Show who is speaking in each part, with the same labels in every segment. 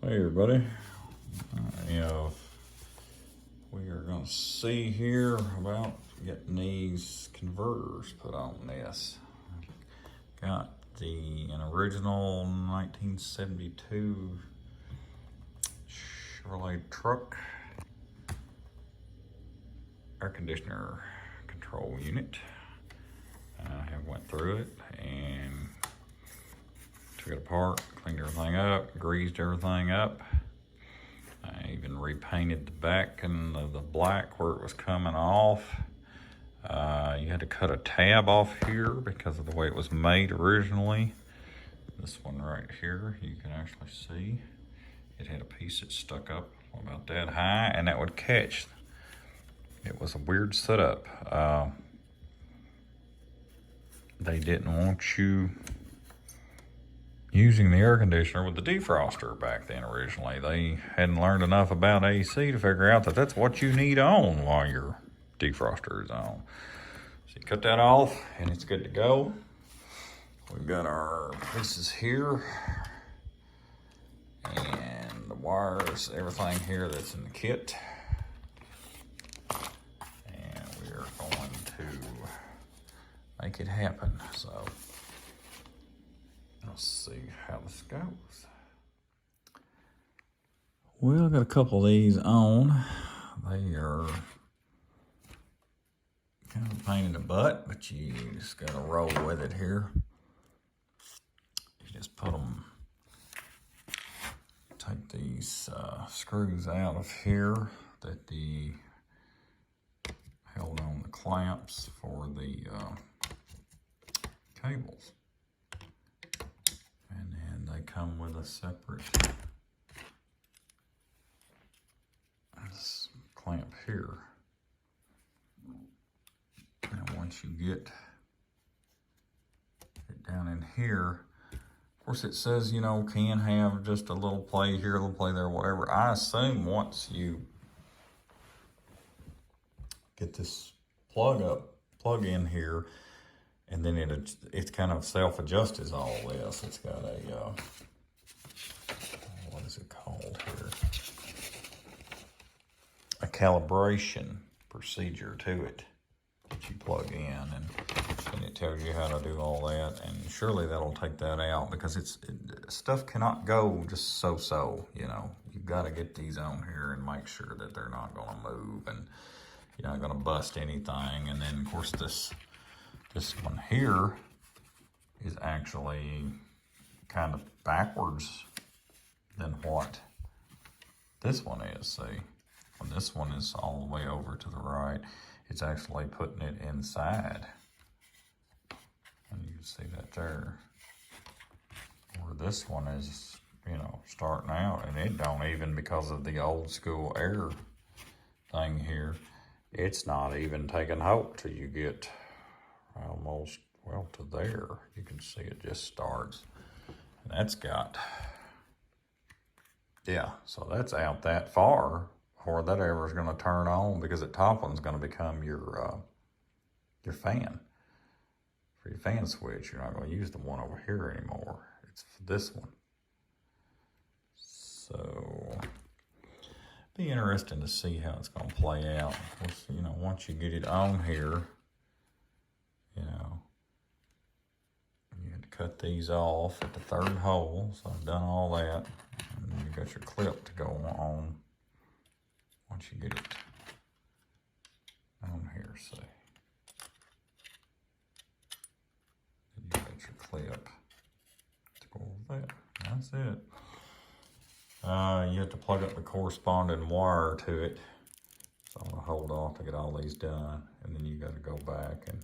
Speaker 1: Hey everybody, we are going to see here about getting these converters put on this. Got an original 1972 Chevy Truck air conditioner control unit. I have went through it and took it apart, cleaned everything up, greased everything up. I even repainted the back and the black where it was coming off. You had to cut a tab off here because of the way it was made originally. This one right here, you can actually see it had a piece that stuck up about that high, and that would catch. It was a weird setup. They didn't want you using the air conditioner with the defroster back then originally. They hadn't learned enough about AC to figure out that that's what you need on while your defroster is on. So you cut that off and it's good to go. We've got our pieces here and the wires, everything here that's in the kit. And we are going to make it happen. So let's see how this goes. Well, I got a couple of these on. They are kind of a pain in the butt, but you just gotta roll with it here. You just put them, take these screws out of here that held on the clamps for the cables. And then they come with a separate clamp here. And once you get it down in here, of course it says, can have just a little play here, a little play there, whatever. I assume once you get this plug in here, and then it kind of self-adjusts all this. It's got a, what is it called here? A calibration procedure to it that you plug in, and it tells you how to do all that. And surely that'll take that out, because stuff cannot go just so. You've got to get these on here and make sure that they're not going to move and you're not going to bust anything. And then of course this one here is actually kind of backwards than what this one is. See, when this one is all the way over to the right, it's actually putting it inside. And you can see that there. Where this one is, starting out, and it don't even, because of the old school air thing here, it's not even taking hold till you get almost, to there. You can see it just starts. And that's got, so that's out that far before that ever is going to turn on, because the top one's going to become your fan. For your fan switch, you're not going to use the one over here anymore. It's this one. So be interesting to see how it's going to play out. Of course, once you get it on here, you had to cut these off at the third hole. So I've done all that. And then you got your clip to go on once you get it on here, see. Then you got your clip to go over that. That's it. You have to plug up the corresponding wire to it. So I'm going to hold off to get all these done. And then you got to go back and,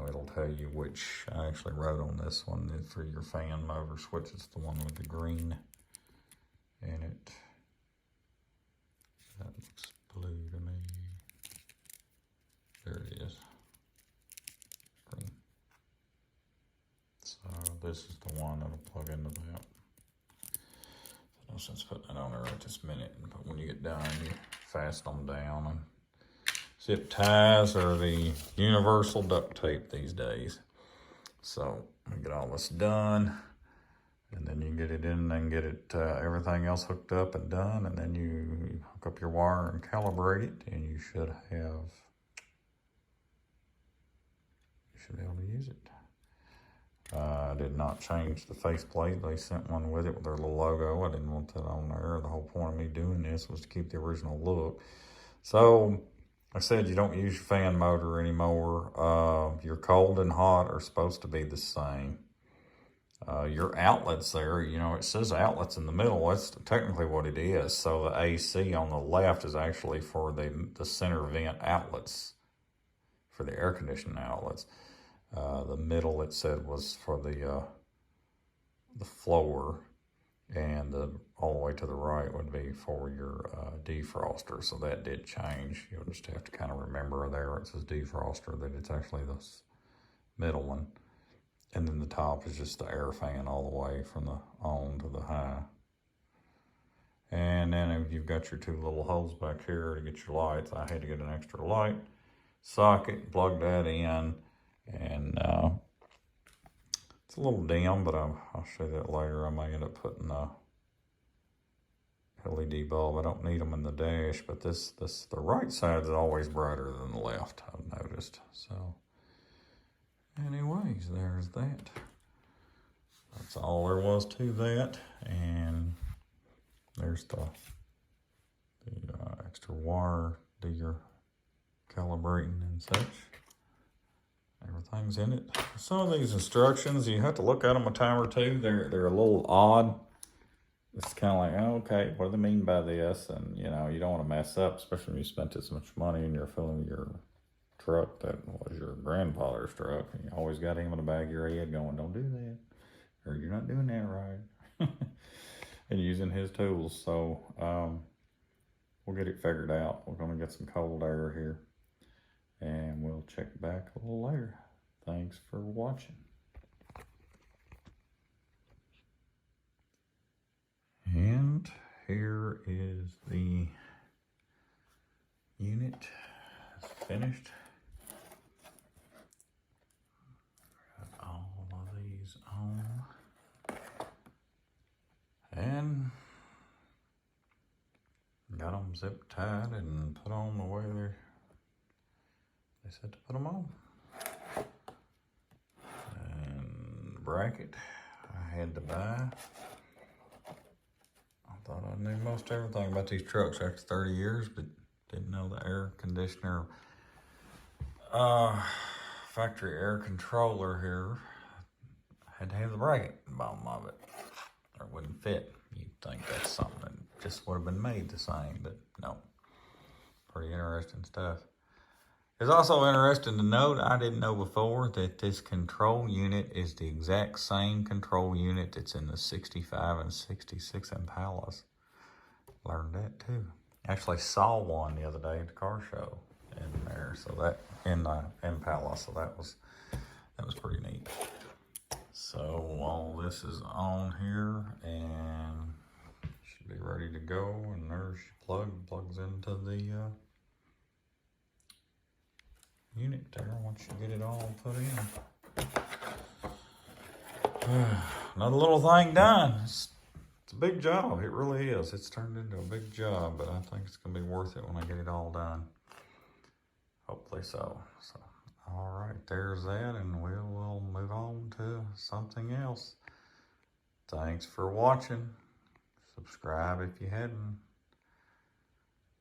Speaker 1: it'll tell you which. I actually wrote on this one for your fan motor switch. It's the one with the green in it. That looks blue to me. There it is. Green. So this is the one that'll plug into that. No sense putting it on there right this minute, but when you get done, you fasten them down. And zip ties are the universal duct tape these days. So we get all this done. And then you get it in and get it, everything else hooked up and done. And then you hook up your wire and calibrate it, and you should be able to use it. I did not change the faceplate. They sent one with it with their little logo. I didn't want that on there. The whole point of me doing this was to keep the original look. So, like I said, you don't use your fan motor anymore. Your cold and hot are supposed to be the same. Your outlets there, you know, it says outlets in the middle. That's technically what it is. So the AC on the left is actually for the center vent outlets, for the air conditioning outlets. The middle, it said, was for the floor, and all the way to the right would be for your defroster. So that did change. You'll just have to kind of remember there it says defroster that it's actually this middle one. And then the top is just the air fan all the way from the on to the high. And then you've got your two little holes back here to get your lights. I had to get an extra light socket, plug that in, and it's a little dim, but I'll show you that later. I may end up putting a LED bulb. I don't need them in the dash, but the right side is always brighter than the left, I've noticed. So anyways, there's that. That's all there was to that. And there's the extra wire, do your calibrating and such. Everything's in it. Some of these instructions, you have to look at them a time or two. They're a little odd. It's kind of like, oh, okay, what do they mean by this? And, you know, you don't want to mess up, especially when you spent this much money and you're filling your truck that was your grandfather's truck. And you always got him in the back of your head going, don't do that. Or you're not doing that right. And using his tools. So we'll get it figured out. We're going to get some cold air here. And we'll check back a little later. Thanks for watching. And here is the unit. It's finished. Got all of these on. And got them zip tied and put on the way they said to put them on. And the bracket I had to buy. I thought I knew most everything about these trucks after 30 years, but didn't know the air conditioner, factory air controller here had to have the bracket in the bottom of it, or it wouldn't fit. You'd think that's something that just would have been made the same, but no. Pretty interesting stuff. It's also interesting to note, I didn't know before, that this control unit is the exact same control unit that's in the 65 and 66 Impalas. Learned that too. Actually saw one the other day at the car show in there, so that in the Impala, so that was pretty neat. So all this is on here and should be ready to go, and there's your plugs into the unit there once you get it all put in. Another little thing done. It's a big job. It really is. It's turned into a big job, but I think it's going to be worth it when I get it all done. Hopefully so. So, all right, there's that, and we'll move on to something else. Thanks for watching. Subscribe if you hadn't.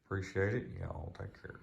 Speaker 1: Appreciate it. Y'all take care.